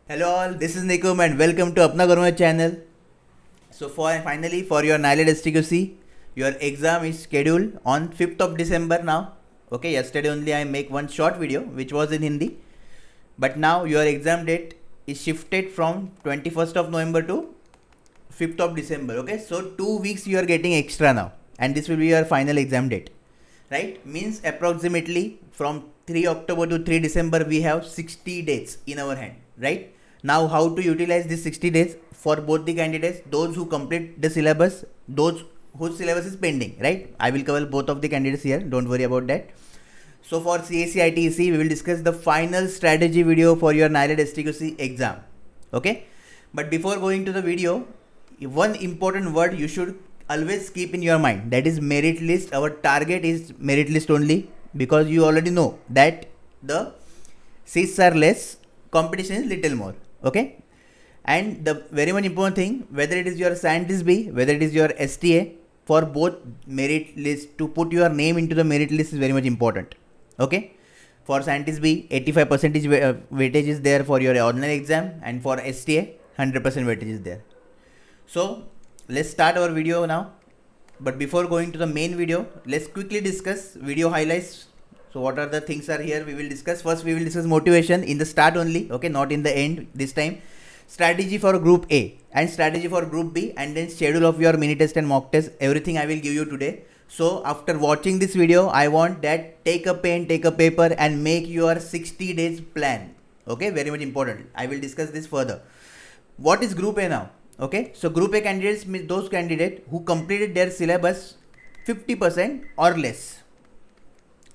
Hello all, this is Nikumbh and welcome to Apna Channel. So finally for your Nielit Stqc, your exam is scheduled on 5th of December now. Okay, yesterday only I make one short video which was in Hindi. But now your exam date is shifted from 21st of November to 5th of December. Okay, so 2 weeks you are getting extra now and this will be your final exam date. Right, means approximately from 3 October to 3 December we have 60 days in our hand. Right, now how to utilize these 60 days for both the candidates, those who complete the syllabus, those whose syllabus is pending. Right, I will cover both of the candidates here, don't worry about that. So for CAC we will discuss the final strategy video for your Nielit Stqc exam. Okay, but before going to the video, one important word you should always keep in your mind, that is merit list. Our target is merit list only, because you already know that the seats are less, competition is little more. Okay, and the very much important thing, whether it is your scientist B, whether it is your STA, for both merit list, to put your name into the merit list is very much important. Okay, for scientist B 85% weightage is there for your ordinary exam, and for STA 100% weightage is there. So let's start our video now. But before going to the main video, let's quickly discuss video highlights. So what are the things are here we will discuss. First we will discuss motivation in the start only, okay, not in the end this time. Strategy for group A and strategy for group B, and then schedule of your mini test and mock test, everything I will give you today. So after watching this video, I want that take a pen, take a paper and make your 60 days plan. Okay, very much important. I will discuss this further. What is group A now? Okay, so group A candidates means those candidates who completed their syllabus 50% or less.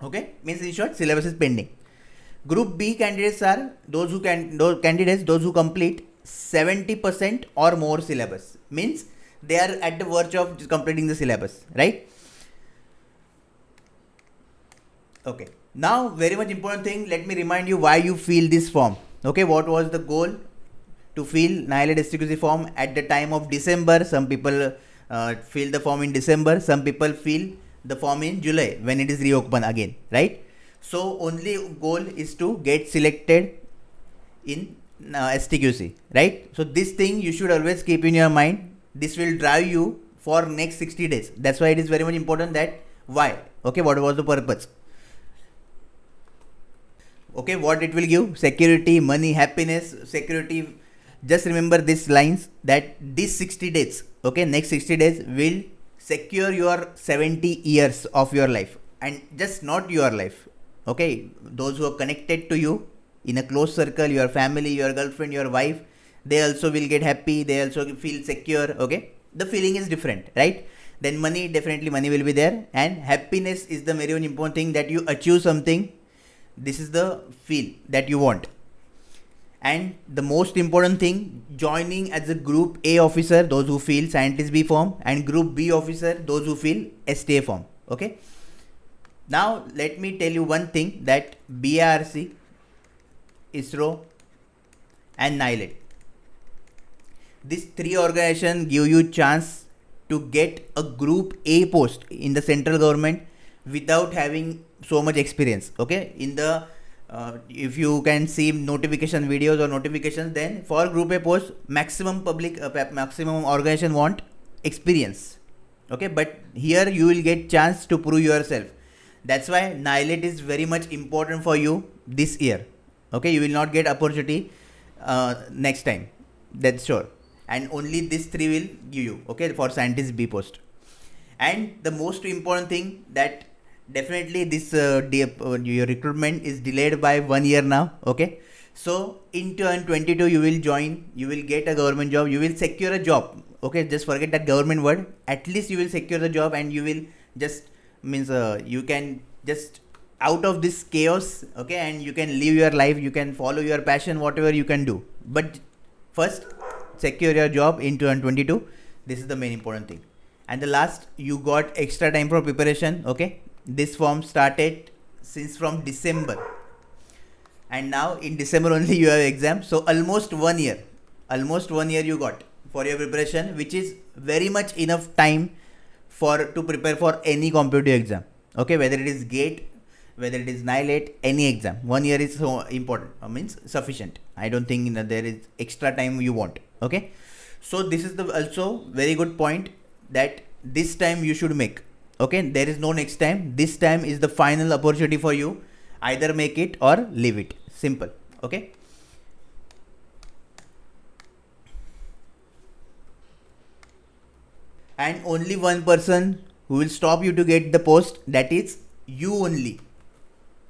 Okay, means in short syllabus is pending. Group B candidates are those who those who complete 70% or more syllabus, means they are at the verge of completing the syllabus, right? Okay, now very much important thing, let me remind you why you fill this form. Okay, what was the goal to fill Nielit Stqc form at the time of December? Some people fill the form in December, some people fill the form in July when it is reopened again, right? So only goal is to get selected in STQC, right? So this thing you should always keep in your mind. This will drive you for next 60 days. That's why it is very much important that why. Okay, what was the purpose? Okay, what it will give? Security, money, happiness, security. Just remember these lines, that these 60 days, okay, next 60 days will secure your 70 years of your life, and just not your life. Okay, those who are connected to you in a close circle, your family, your girlfriend, your wife, they also will get happy, they also feel secure. Okay, the feeling is different, right? Then money, definitely money will be there, and happiness is the very important thing, that you achieve something. This is the feel that you want. And the most important thing, joining as a group A officer, those who fill scientist B form, and group B officer, those who fill STA form. Okay, now let me tell you one thing, that BRC, ISRO and Nielit, these three organizations give you chance to get a group A post in the central government without having so much experience. Okay, in the if you can see notification videos or notifications, then for group A post, maximum public maximum organization want experience. Okay, but here you will get chance to prove yourself. That's why Nielit is very much important for you this year. Okay, you will not get opportunity next time, that's sure, and only these three will give you, okay, for scientist B post. And the most important thing, that definitely this your recruitment is delayed by 1 year now. Okay, so in 2022 you will join, you will get a government job, you will secure a job. Okay, just forget that government word, at least you will secure the job, and you will just means you can just out of this chaos. Okay, and you can live your life, you can follow your passion, whatever you can do, but first secure your job in 2022. This is the main important thing. And the last, you got extra time for preparation. Okay, this form started since from December, and now in December only you have exam, so almost 1 year you got for your preparation, which is very much enough time for to prepare for any competitive exam. Okay, whether it is GATE, whether it is Nielit, any exam. 1 year is so important, means sufficient. I don't think there is extra time you want. Okay, so this is the also very good point that this time you should make. Okay, there is no next time. This time is the final opportunity for you. Either make it or leave it. Simple. Okay. And only one person who will stop you to get the post, that is you only.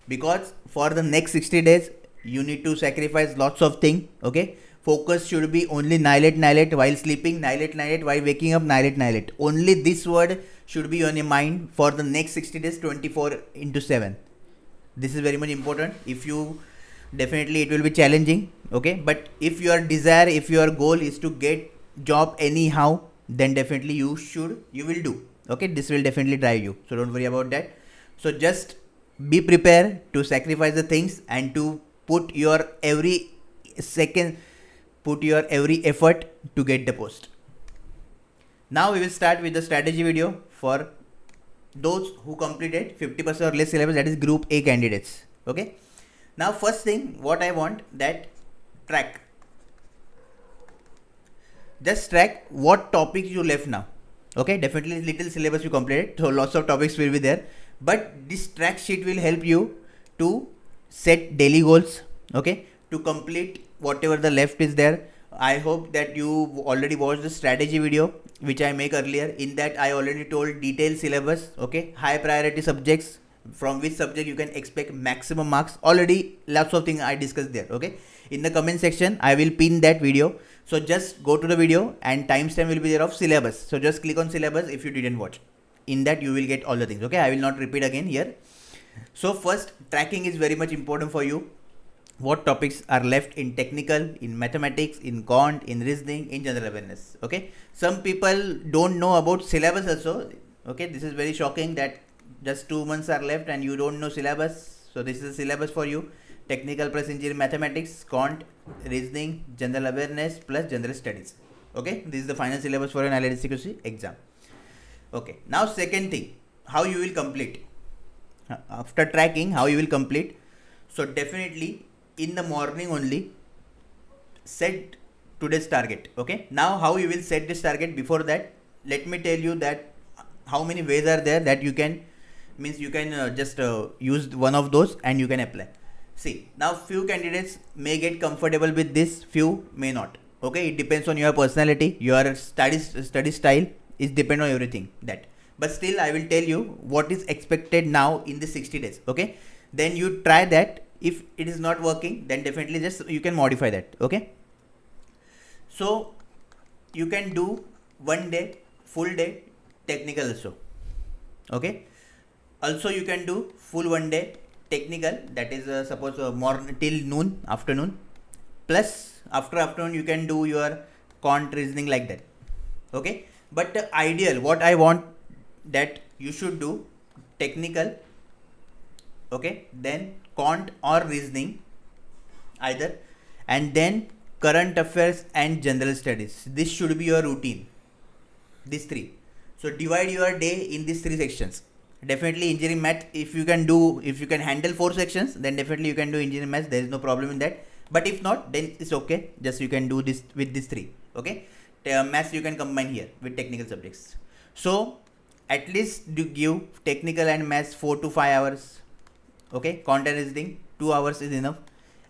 Because for the next 60 days, you need to sacrifice lots of things. Okay. Focus should be only Nielit while sleeping, Nielit while waking up, Nielit. Only this word should be on your mind for the next 60 days, 24/7. This is very much important. If you definitely, it will be challenging. Okay. But if your desire, if your goal is to get job anyhow, then definitely you will do. Okay. This will definitely drive you. So don't worry about that. So just be prepared to sacrifice the things and to put your every second, put your every effort to get the post. Now we will start with the strategy video for those who completed 50% or less syllabus, that is group A candidates. Okay. Now first thing what I want, that track. Just track what topics you left now. Okay. Definitely little syllabus you completed, so lots of topics will be there. But this track sheet will help you to set daily goals. Okay. To complete whatever the left is there. I hope that you already watched the strategy video which I make earlier. In that I already told detailed syllabus. Okay. High priority subjects, from which subject you can expect maximum marks. Already lots of things I discussed there. Okay. In the comment section I will pin that video. So just go to the video and timestamp will be there of syllabus. So just click on syllabus if you didn't watch. In that you will get all the things. Okay. I will not repeat again here. So first, tracking is very much important for you. What topics are left in technical, in mathematics, in quant, in reasoning, in general awareness. Okay. Some people don't know about syllabus also. Okay. This is very shocking that just 2 months are left and you don't know syllabus. So this is a syllabus for you. Technical plus engineering mathematics, quant, reasoning, general awareness plus general studies. Okay. This is the final syllabus for an Nielit Stqc exam. Okay. Now second thing, how you will complete. After tracking, how you will complete. So definitely in the morning only set today's target. Okay. Now how you will set this target, before that let me tell you that how many ways are there that you can, means you can just use one of those and you can apply. See, now few candidates may get comfortable with this, few may not. Okay. It depends on your personality, your study style is depend on everything that. But still I will tell you what is expected now in the 60 days. Okay. Then you try that. If it is not working, then definitely just you can modify that. Okay. So you can do 1 day, full day technical also. Okay. Also you can do full 1 day technical, that is suppose morning till noon, afternoon, plus after afternoon you can do your quant, reasoning, like that. Okay. But ideal, what I want, that you should do technical, okay, then quant or reasoning either, and then current affairs and general studies. This should be your routine, these three. So divide your day in these 3 sections. Definitely engineering math, if you can handle 4 sections, then definitely you can do engineering math, there is no problem in that. But if not, then it's okay, just you can do this with these 3. Okay. Maths you can combine here with technical subjects. So at least do give technical and maths 4 to 5 hours. Okay. Quant and reasoning 2 hours is enough.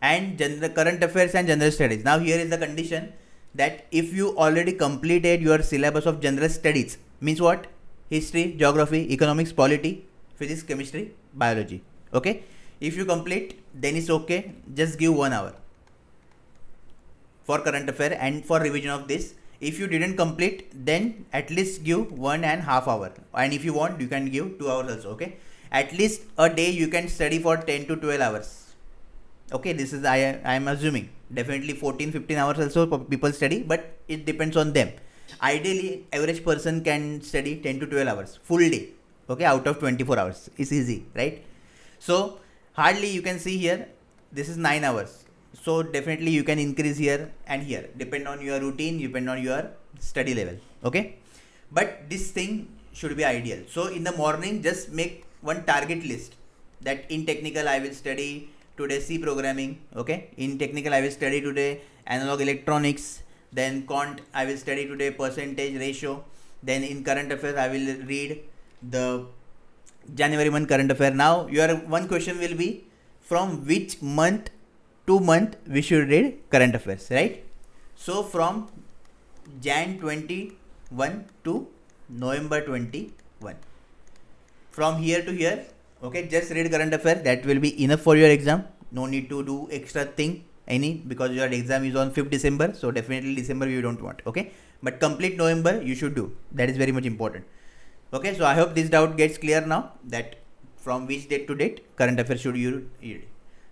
And general current affairs and general studies. Now here is the condition, that if you already completed your syllabus of general studies, means what? History, geography, economics, polity, physics, chemistry, biology. Okay. If you complete, then it's okay. Just give 1 hour for current affair and for revision of this. If you didn't complete, then at least give 1.5 hours. And if you want, you can give 2 hours also. Okay. At least a day you can study for 10 to 12 hours. Okay. This is, I am assuming definitely 14-15 hours also people study, but it depends on them. Ideally, average person can study 10 to 12 hours full day. Okay. Out of 24 hours. It's easy, right? So hardly you can see here, this is 9 hours. So definitely you can increase here and here, depend on your routine, depend on your study level. Okay. But this thing should be ideal. So in the morning, just make one target list. that in technical I will study today C programming, okay, in technical I will study today analog electronics, then quant I will study today percentage ratio, then in current affairs I will read the January month current affair. Now your one question will be, from which month to month we should read current affairs, right? So from Jan 21 to November 21, from here to here, okay, just read current affair. That will be enough for your exam. No need to do extra thing because your exam is on 5th December, so definitely December you don't want, okay, but complete November you should do. That is very much important. Okay, so I hope this doubt gets clear now, that from which date to date current affairs should you read.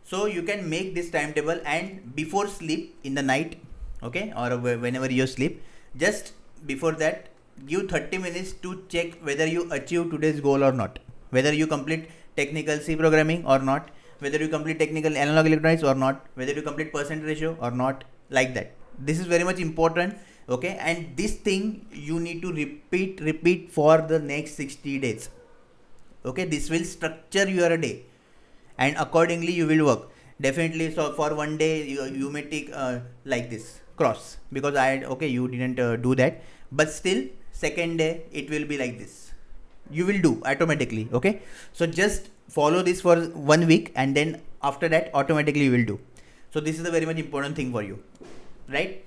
So you can make this timetable, and before sleep in the night, okay, or whenever you sleep, just before that give 30 minutes to check whether you achieve today's goal or not, whether you complete technical C programming or not, whether you complete technical analog electronics or not, whether you complete percent ratio or not, like that. This is very much important, okay, and this thing you need to repeat for the next 60 days, okay. This will structure your day, and accordingly you will work definitely. So for one day you may take like this cross, because you didn't do that, but still second day it will be like this, you will do automatically, okay. So just follow this for 1 week, and then after that automatically you will do. So this is a very much important thing for you, right?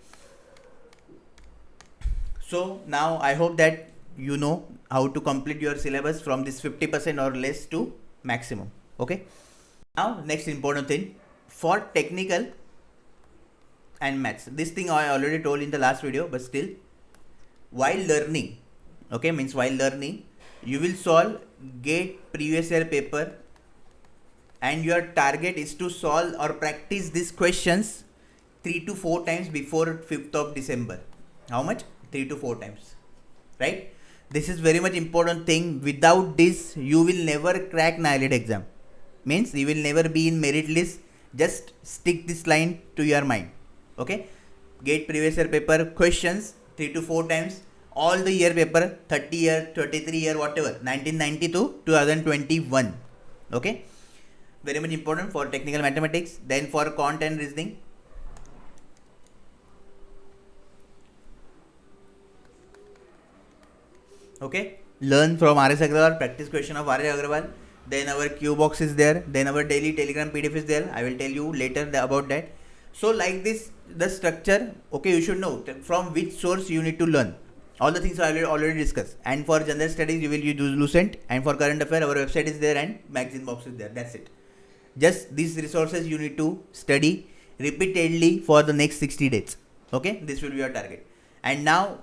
So now I hope that you know how to complete your syllabus from this 50% or less to maximum, okay. Now next important thing for technical and maths, this thing I already told in the last video, but still, while learning, okay, means while learning you will solve GATE previous year paper, and your target is to solve or practice these questions 3 to 4 times before 5th of December. How much? 3 to 4 times, right? This is very much important thing. Without this you will never crack Nielit exam, means you will never be in merit list. Just stick this line to your mind, okay. GATE previous year paper questions 3 to 4 times, all the year paper, 30 year, 33 year, whatever, 1990 to 2021, okay. Very much important for technical mathematics. Then for quant and reasoning, okay, learn from R.S. Agrawal, practice question of R.S. Agrawal. Then our Q box is there, then our daily telegram PDF is there. I will tell you later about that. So like this, the structure, okay, you should know from which source you need to learn. All the things I will already discussed. And for general studies you will use Lucent, and for current affair our website is there and magazine box is there. That's it. Just these resources you need to study repeatedly for the next 60 days, okay. This will be your target. And now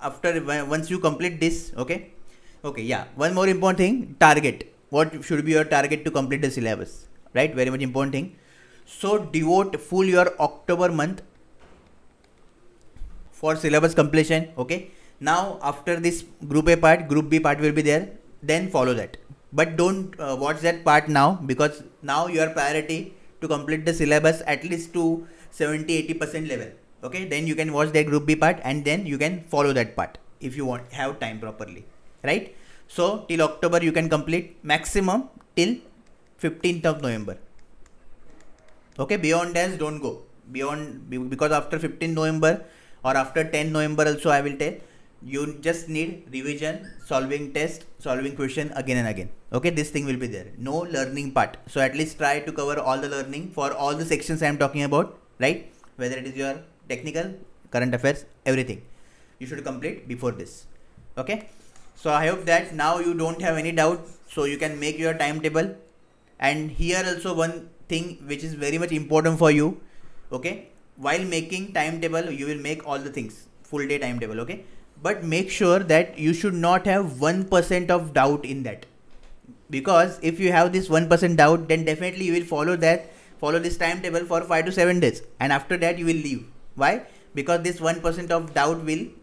once you complete this, okay, yeah, one more important thing, target. What should be your target to complete the syllabus, right? Very much important thing. So devote full your October month for syllabus completion, okay. Now after this group A part, group B part will be there, then follow that, but don't watch that part now, because now your priority to complete the syllabus at least to 70-80% level, okay. Then you can watch that group B part, and then you can follow that part if you have time properly, right? So till October you can complete, maximum till 15th of November, okay. Beyond that don't go beyond, because after 15 November or after 10 November also I will tell you just need revision, solving test, solving question again and again, okay. This thing will be there, no learning part. So at least try to cover all the learning for all the sections I am talking about, right? Whether it is your technical, current affairs, everything you should complete before this, okay. So I hope that now you don't have any doubt, so you can make your timetable. And here also one thing which is very much important for you, okay. While making timetable you will make all the things full day timetable, okay, but make sure that you should not have 1% of doubt in that, because if you have this 1% doubt, then definitely you will follow this timetable for 5 to 7 days, and after that you will leave. Why? Because this 1% of doubt will be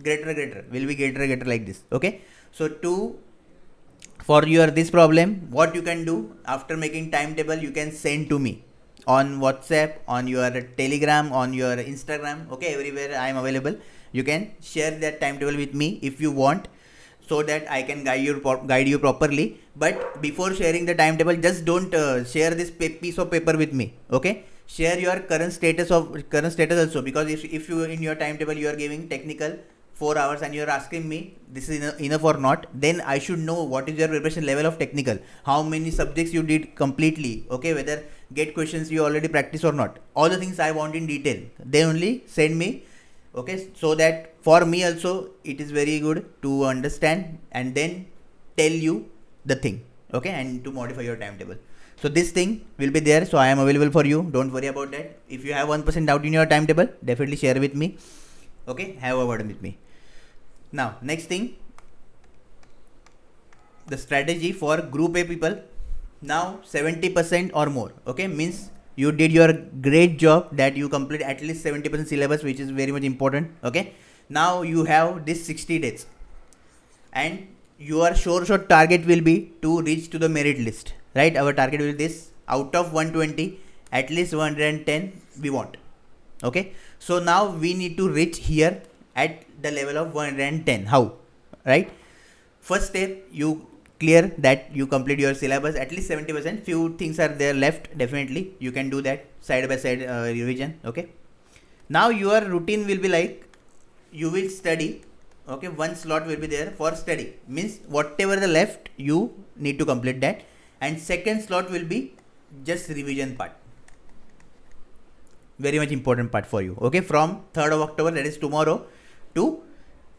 greater like this, okay. So for your this problem, what you can do after making timetable, you can send to me on WhatsApp, on your Telegram, on your Instagram, okay, everywhere I am available. You can share that timetable with me if you want. so that I can guide you properly. But before sharing the timetable, just don't share this piece of paper with me. Okay, share your current status also, because if you in your timetable you are giving technical 4 hours and you are asking me this is enough or not, then I should know what is your preparation level of technical, how many subjects you did completely, okay, whether get questions you already practice or not. All the things I want in detail, they only send me. Okay, so that for me also it is very good to understand and then tell you the thing, okay, and to modify your timetable. So this thing will be there, so I am available for you, don't worry about that. If you have 1% doubt in your timetable, definitely share with me, okay, have a word with me. Now next thing, the strategy for group A people. Now 70% or more, okay, means you did your great job that you complete at least 70% syllabus, which is very much important. Okay, now you have this 60 days and your sure shot target will be to reach to the merit list, right? Our target will be this, out of 120 at least 110 we want. Okay, so now we need to reach here at the level of 110. How? Right, first step, you clear that you complete your syllabus at least 70%. Few things are there left, definitely you can do that side by side revision. Okay, now your routine will be like, you will study, okay, one slot will be there for study, means whatever the left you need to complete that, and second slot will be just revision part, very much important part for you. Okay, from 3rd of October, that is tomorrow, to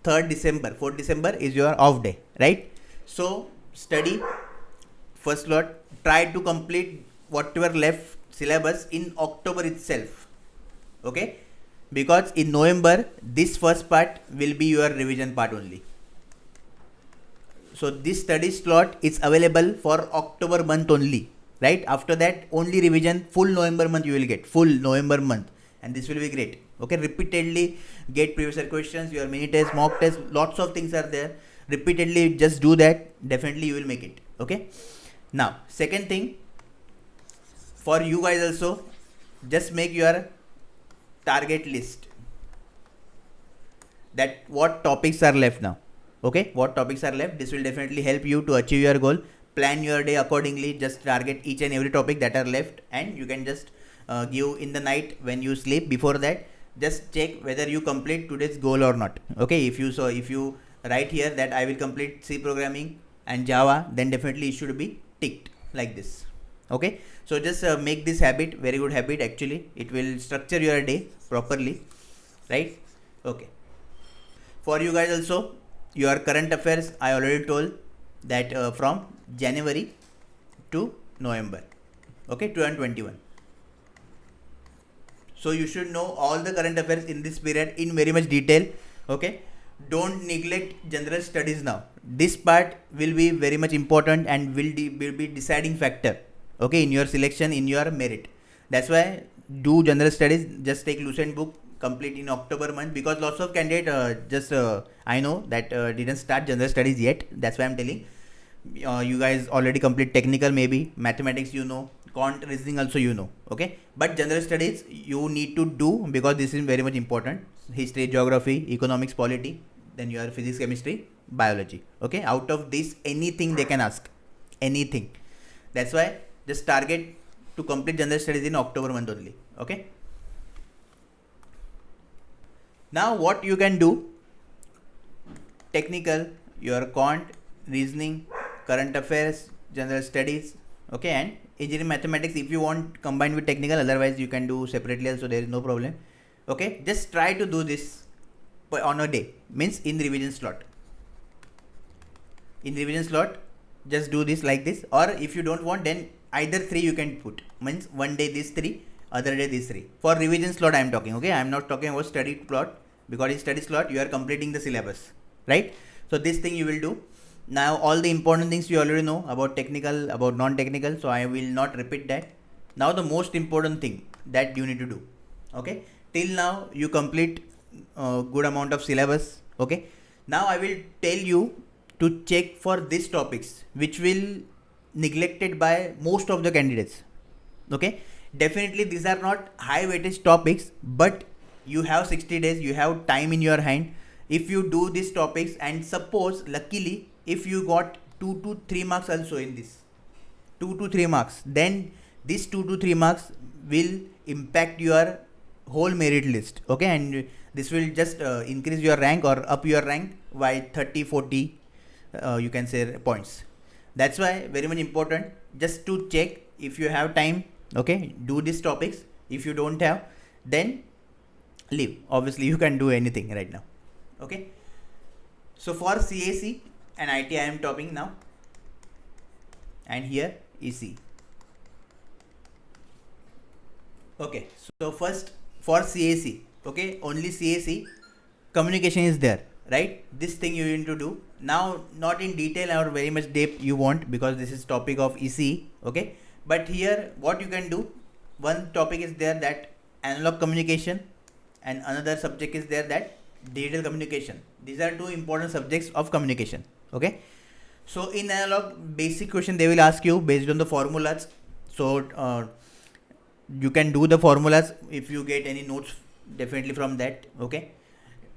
3rd December, 4th December is your off day, right? So study first slot, try to complete whatever left syllabus in October itself. Okay, because in November this first part will be your revision part only. So this study slot is available for October month only, right? After that only revision, full November month you will get, full November month, and this will be great. Okay, repeatedly get previous year questions, your mini test, mock test, lots of things are there. Repeatedly just do that, definitely you will make it. Okay, now second thing, for you guys also, just make your target list, that what topics are left now. Okay, what topics are left, this will definitely help you to achieve your goal. Plan your day accordingly, just target each and every topic that are left, and you can just give in the night when you sleep. Before that, just check whether you complete today's goal or not. Okay, if you write here that I will complete C programming and Java, then definitely it should be ticked like this. Okay, so just make this habit, very good habit actually, it will structure your day properly, right? Okay, for you guys also, your current affairs I already told that from January to November, okay, 2021. So you should know all the current affairs in this period in very much detail. Okay, don't neglect general studies now. This part will be very much important and will be deciding factor, okay, in your selection, in your merit. That's why do general studies, just take Lucent book, complete in October month, because lots of candidates I know that didn't start general studies yet. That's why I'm telling you guys already complete technical, maybe mathematics, you know, quant reasoning also, you know. Okay, but general studies you need to do, because this is very much important. History, geography, economics, polity, then your physics, chemistry, biology. Okay, out of this anything they can ask, anything. That's why just target to complete general studies in October month only. Okay, now what you can do, technical, your quant, reasoning, current affairs, general studies, okay, and engineering mathematics if you want combined with technical, otherwise you can do separately also, there is no problem. Okay, just try to do this on a day, means in revision slot. In revision slot, just do this like this, or if you don't want, then either 3 you can put, means one day this 3, other day this 3. For revision slot I am talking, okay, I am not talking about study plot, because in study slot you are completing the syllabus, right? So this thing you will do. Now all the important things you already know about technical, about non-technical, so I will not repeat that. Now the most important thing that you need to do, okay, till now you complete good amount of syllabus. Okay, now I will tell you to check for these topics which will neglected by most of the candidates. Okay, definitely these are not high weightage topics, but you have 60 days, you have time in your hand. if you do these topics, and suppose luckily if you got 2 to 3 marks also in this, 2 to 3 marks, then this 2 to 3 marks will impact your whole merit list, okay, and this will just increase your rank or up your rank by 30-40 you can say points. That's why very much important just to check if you have time, okay, do these topics. If you don't have, then leave. Obviously you can do anything right now, okay. So for CAC and IT I am topping now, and here EC. Okay, so first for CAC, okay, only CAC communication is there, right? This thing you need to do now, not in detail or very much depth you want, because this is topic of EC, okay. But here what you can do, one topic is there that analog communication, and another subject is there that digital communication. These are two important subjects of communication, okay. So in analog, basic question they will ask you based on the formulas. So you can do the formulas if you get any notes, definitely from that, okay.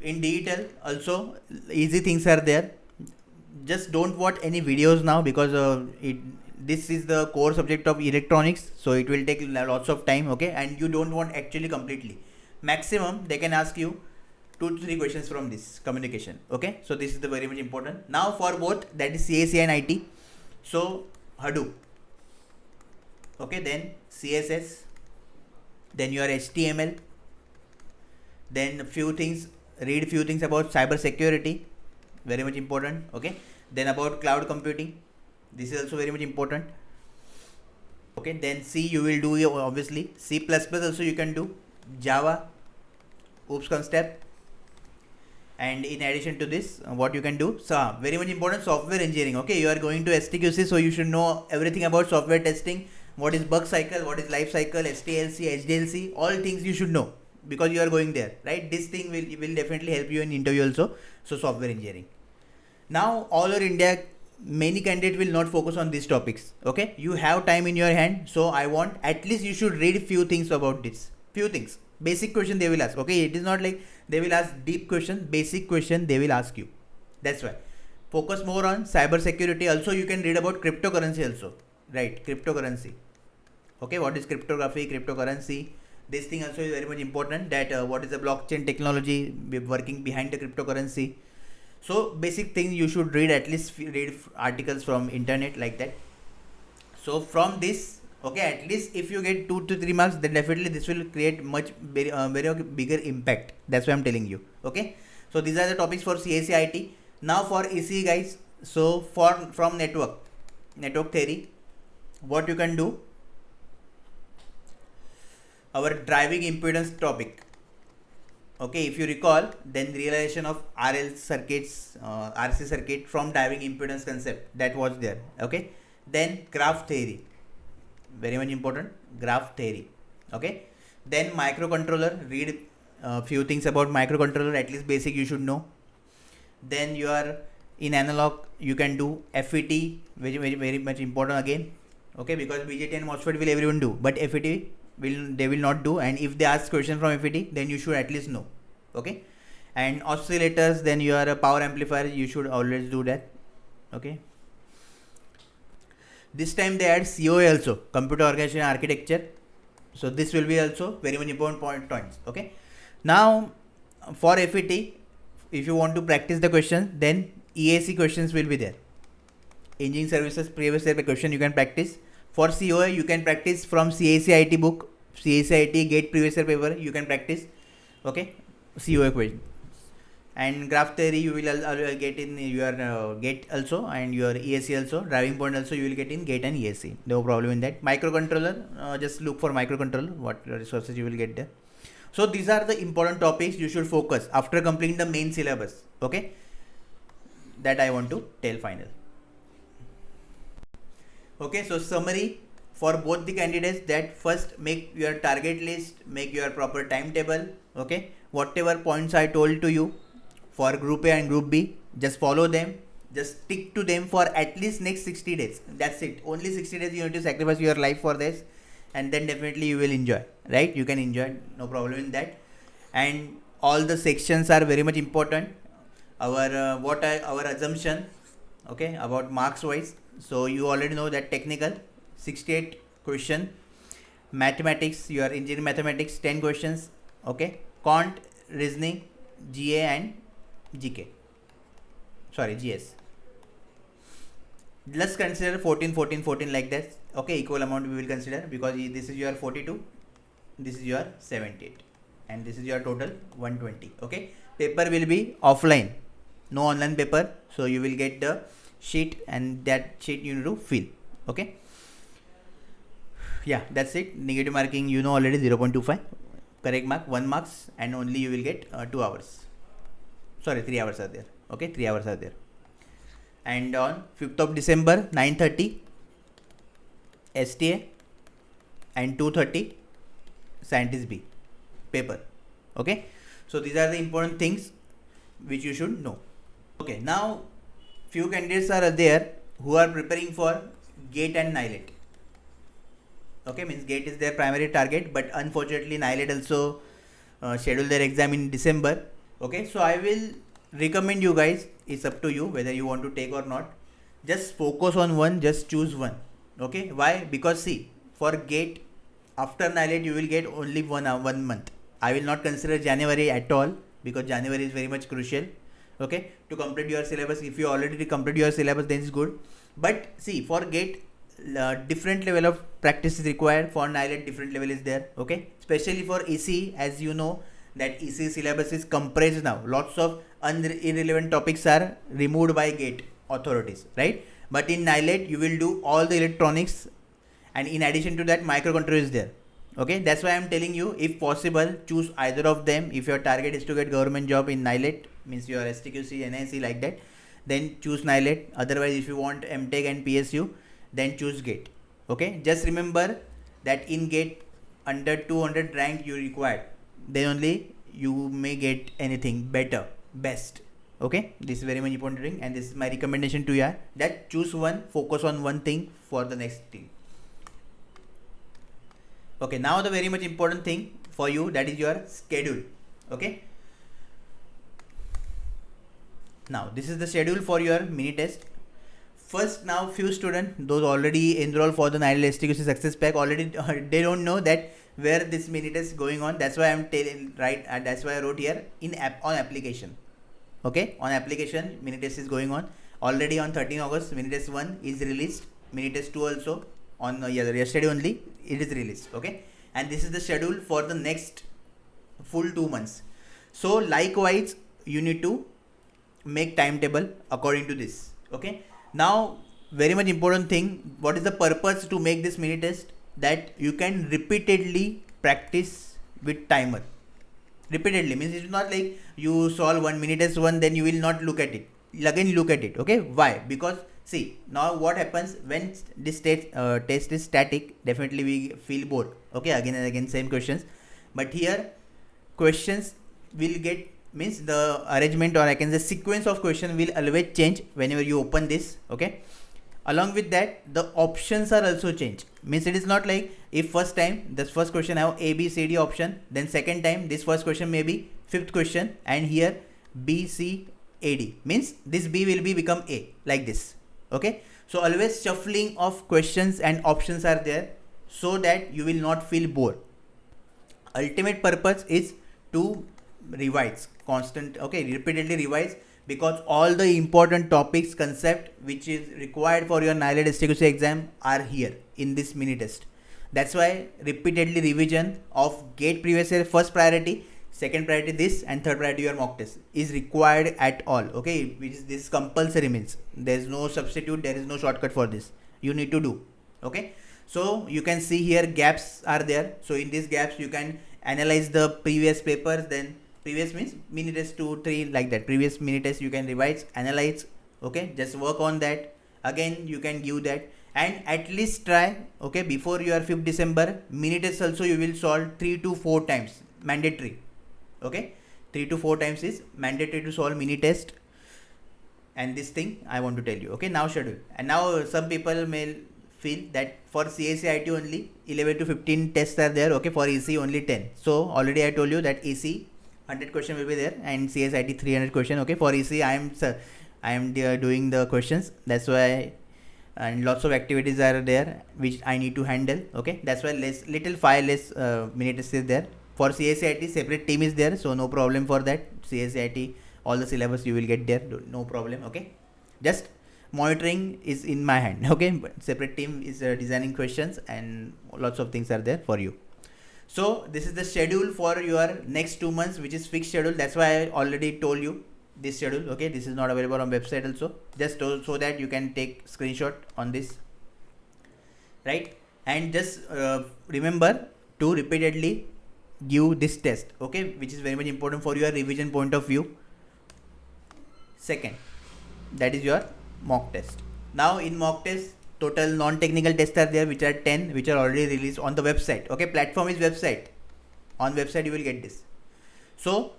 In digital also easy things are there. Just don't watch any videos now, because this is the core subject of electronics, so it will take lots of time, okay, and you don't want actually completely. Maximum they can ask you 2 to 3 questions from this communication, okay. So this is the very much important. Now for both, that is CAC and IT, so Hadoop, okay, then CSS, then your HTML, then few things, read few things about cyber security, very much important, okay. Then about cloud computing, this is also very much important, okay. Then C you will do, obviously C++ also you can do, Java, OOPS concept, and in addition to this what you can do, so very much important, software engineering, okay. You are going to STQC, so you should know everything about software testing. What is bug cycle, what is life cycle, STLC, HDLC, all things you should know, because you are going there, right? This thing will definitely help you in interview also. So software engineering. Now all over India, many candidates will not focus on these topics, okay. You have time in your hand, so I want at least you should read few things about this, few things, basic question they will ask, okay. It is not like they will ask deep question, basic question they will ask you. That's why focus more on cyber security. Also you can read about cryptocurrency also, right? Cryptocurrency, okay. What is cryptography, cryptocurrency, this thing also is very much important, that what is the blockchain technology working behind the cryptocurrency. So basic things you should read, at least read articles from internet like that. So from this, okay, at least if you get 2 to 3 marks, then definitely this will create much very bigger impact. That's why I'm telling you, okay. So these are the topics for CAC IT. Now for EC guys, so from network theory, what you can do, our driving impedance topic, okay. If you recall, then realization of RL circuits, RC circuit from driving impedance concept, that was there, okay. Then graph theory, very much important, graph theory, okay. Then microcontroller, read few things about microcontroller, at least basic you should know. Then you are in analog, you can do FET, very much important again, okay, because BJT and MOSFET will everyone do, but FET they will not do, and if they ask question from FET, then you should at least know, okay. And oscillators, then you are a power amplifier, you should always do that, okay. This time they add COA also, computer organization architecture, so this will be also very much important points, okay. Now for FET, if you want to practice the question, then EAC questions will be there, engineering services previous year question you can practice. For COA you can practice from CAC IT book, CAC IT GATE previous year paper you can practice, okay, COA question. And graph theory you will get in your GATE also, and your EAC also, driving point also you will get in GATE and EAC, no problem in that. Microcontroller, just look for microcontroller, what resources you will get there. So these are the important topics you should focus after completing the main syllabus, okay, that I want to tell final. Okay, so summary for both the candidates, that first make your target list, make your proper timetable, okay. Whatever points I told to you for group A and group B, just follow them, just stick to them for at least next 60 days. That's it, only 60 days you need to sacrifice your life for this, and then definitely you will enjoy, right? You can enjoy, no problem in that. And all the sections are very much important. our assumption, okay, about marks wise. So you already know that technical 68 question, mathematics, your engineering mathematics 10 questions, okay, quant, reasoning, GA and GK, sorry, GS. Let's consider 14 14 14 like that, okay, equal amount we will consider, because this is your 42, this is your 78, and this is your total 120. Okay, paper will be offline, no online paper, so you will get the sheet, and that sheet you need to fill. Okay, yeah, that's it. Negative marking, you know already, 0.25, correct mark 1 marks, and only you will get 2 hours, sorry, 3 hours are there. Okay, 3 hours are there. And on 5th of December 9:30 STA and 2:30 scientist B paper. Okay, so these are the important things which you should know. Okay, now few candidates are there who are preparing for GATE and Nielit. Okay, means GATE is their primary target, but unfortunately Nielit also schedule their exam in December. Okay, so I will recommend you guys, it's up to you whether you want to take or not. Just focus on one, just choose one. Okay, why? Because see, for GATE, after Nielit you will get only 1 month. I will not consider January at all, because January is very much crucial, okay, to complete your syllabus. If you already complete your syllabus, then it's good. But see, for GATE, different level of practice is required. For Nielit, different level is there. Okay, especially for EC, as you know that EC syllabus is compressed now. Lots of irrelevant topics are removed by GATE authorities, right? But in Nielit, you will do all the electronics, and in addition to that, microcontroller is there. Okay, that's why I'm telling you, if possible, choose either of them. If your target is to get government job in Nielit, means your STQC, NIC like that, then choose Nielit. Otherwise, if you want MTech and PSU, then choose GATE. Okay, just remember that in GATE, under 200 rank you required, then only you may get anything better, best. Okay, this is very much important thing, and this is my recommendation to you, that choose one, focus on one thing for the next thing. Okay, now the very much important thing for you, that is your schedule. Okay, now this is the schedule for your mini test. First, now few students, those already enrolled for the Nielit Stqc success pack, already they don't know that where this mini test is going on. That's why I'm telling, right, and that's why I wrote here on application. Okay, on application mini test is going on already. On 13 August mini test 1 is released, mini test 2 also on yesterday only it is released. Okay, and this is the schedule for the next full 2 months. So likewise, you need to make timetable according to this. Okay, now very much important thing, what is the purpose to make this mini test? That you can repeatedly practice with timer. Repeatedly means it's not like you solve one mini test one, then you will not look at it, again look at it. Okay, why? Because see, now what happens when this test is static, definitely we feel bored. Okay, again and again same questions, but here questions will get, means the arrangement, or I can say sequence of question will always change whenever you open this. Okay, along with that the options are also changed, means it is not like if first time this first question have A B C D option, then second time this first question may be fifth question, and here B C A D, means this B will be become A, like this. Okay, so always shuffling of questions and options are there, so that you will not feel bored. Ultimate purpose is to revise constant, okay, repeatedly revise, because all the important topics, concept which is required for your Nielit Stqc exam are here in this mini test. That's why repeatedly revision of GATE previous year first priority, second priority this, and third priority your mock test is required at all. Okay, which is this compulsory, means there is no substitute, there is no shortcut for this, you need to do. Okay, so you can see here gaps are there, so in these gaps you can analyze the previous papers, then previous means mini test 2 3 like that, previous mini test you can revise, analyze. Okay, just work on that, again you can give that, and at least try, okay, before your 5th December mini test also you will solve 3 to 4 times, mandatory. Okay, 3 to 4 times is mandatory to solve mini test, and this thing I want to tell you. Okay, now schedule, and now some people may feel that for CACIT only 11 to 15 tests are there. Okay, for EC only 10. So already I told you that EC 100 question will be there, and CSIT 300 question. Okay, for EC I am doing the questions, that's why, and lots of activities are there which I need to handle. Okay, that's why little file less minute is there. For CSIT separate team is there, so no problem for that. CSIT all the syllabus you will get there, no problem. Okay, just monitoring is in my hand. Okay, but separate team is designing questions, and lots of things are there for you. So this is the schedule for your next 2 months, which is fixed schedule. That's why I already told you this schedule. Okay, this is not available on website also, just so that you can take screenshot on this, right? And just remember to repeatedly give this test, okay, which is very much important for your revision point of view. Second, that is your mock test. Now in mock test, total non-technical tests are there, which are 10, which are already released on the website. Okay, platform is website. On website you will get this. So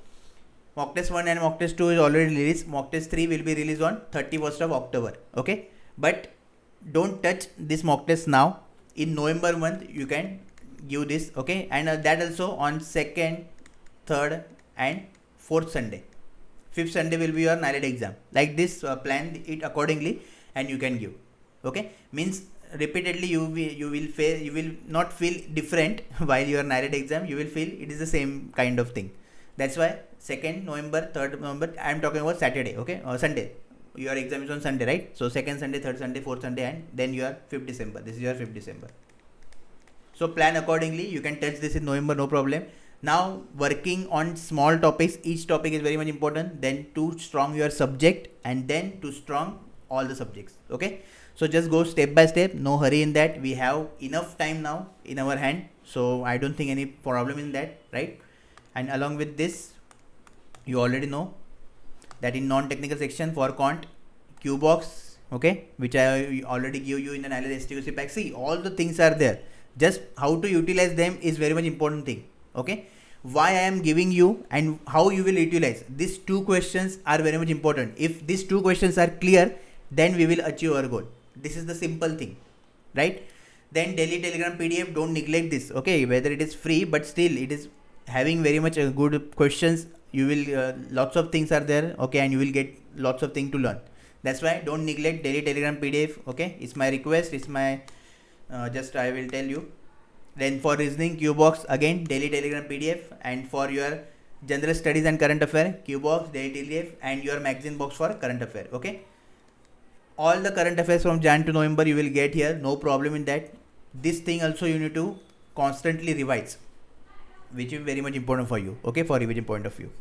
mock test 1 and mock test 2 is already released. Mock test 3 will be released on 31st of October. Okay, but don't touch this mock test now. In November month you can give this. Okay, and that also on 2nd, 3rd and 4th Sunday. 5th Sunday will be your Nielit exam. Like this, plan it accordingly, and you can give. Okay, means repeatedly you will not feel different while your Nielit exam. You will feel it is the same kind of thing. That's why 2nd November, 3rd November, I am talking about Saturday. Okay, or Sunday. Your exam is on Sunday, right? So 2nd Sunday, 3rd Sunday, 4th Sunday, and then your 5th December. This is your 5th December. So plan accordingly. You can touch this in November, no problem. Now working on small topics. Each topic is very much important. Then to strong your subject, and then to strong all the subjects. Okay. So just go step by step. No hurry in that. We have enough time now in our hand. So I don't think any problem in that, right? And along with this, you already know that in non-technical section for quant, Qbox, okay, which I already give you in the Nielit Stqc pack. See, all the things are there. Just how to utilize them is very much important thing. Okay, why I am giving you and how you will utilize these 2 questions are very much important. If these 2 questions are clear, then we will achieve our goal. This is the simple thing, right? Then daily Telegram PDF, don't neglect this. Okay, whether it is free, but still it is having very much good questions. You will lots of things are there. Okay, and you will get lots of things to learn. That's why don't neglect daily Telegram PDF. Okay, it's my request. It's my just I will tell you. Then for reasoning, Qbox, again daily Telegram PDF, and for your general studies and current affair, Qbox, daily PDF, and your magazine box for current affair. Okay, all the current affairs from Jan to November you will get here. No problem in that. This thing also you need to constantly revise, which is very much important for you. Okay, for revision point of view.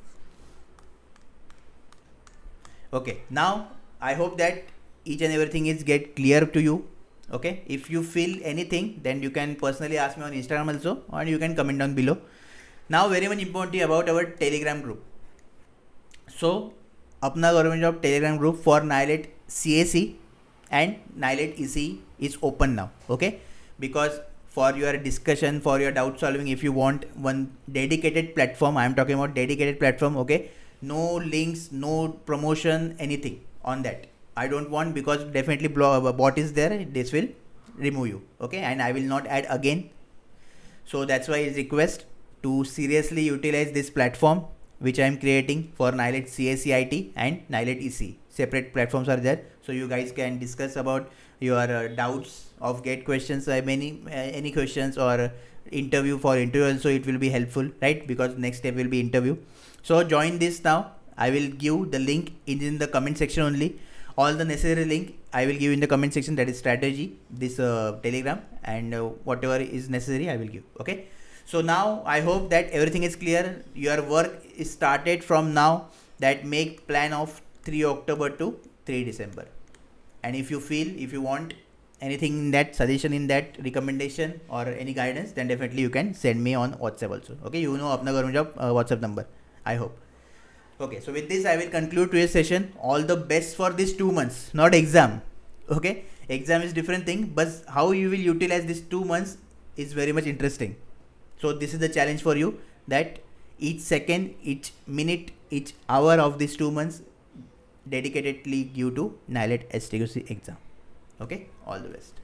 Okay, now I hope that each and everything is get clear to you. Okay, if you feel anything, then you can personally ask me on Instagram also, or you can comment down below. Now very much important about our Telegram group. So Apna Government Job Telegram group for Nielit CAC and Nielit EC is open now. Okay, because for your discussion, for your doubt solving, if you want one dedicated platform, I am talking about dedicated platform. Okay, no links, no promotion, anything on that I don't want, because definitely bot is there. This will remove you. Okay, and I will not add again. So that's why I request to seriously utilize this platform which I am creating for Nielit CACIT and Nielit EC. Separate platforms are there, so you guys can discuss about your doubts of get questions, any questions, or interview. For interview also it will be helpful, right? Because next step will be interview. So join this now. I will give the link in the comment section only. All the necessary link I will give in the comment section. That is strategy, this Telegram, and whatever is necessary I will give. Okay. So now I hope that everything is clear. Your work is started from now. That make plan of 3 October to 3 December. And if you feel, if you want anything in that, suggestion in that, recommendation or any guidance, then definitely you can send me on WhatsApp also. Okay, you know Apna Government Job WhatsApp number, I hope. Okay, so with this I will conclude today's session. All the best for these 2 months, not exam. Okay, exam is different thing, but how you will utilize these 2 months is very much interesting. So this is the challenge for you, that each second, each minute, each hour of these 2 months dedicatedly give to Nielit Stqc exam. Okay, all the best.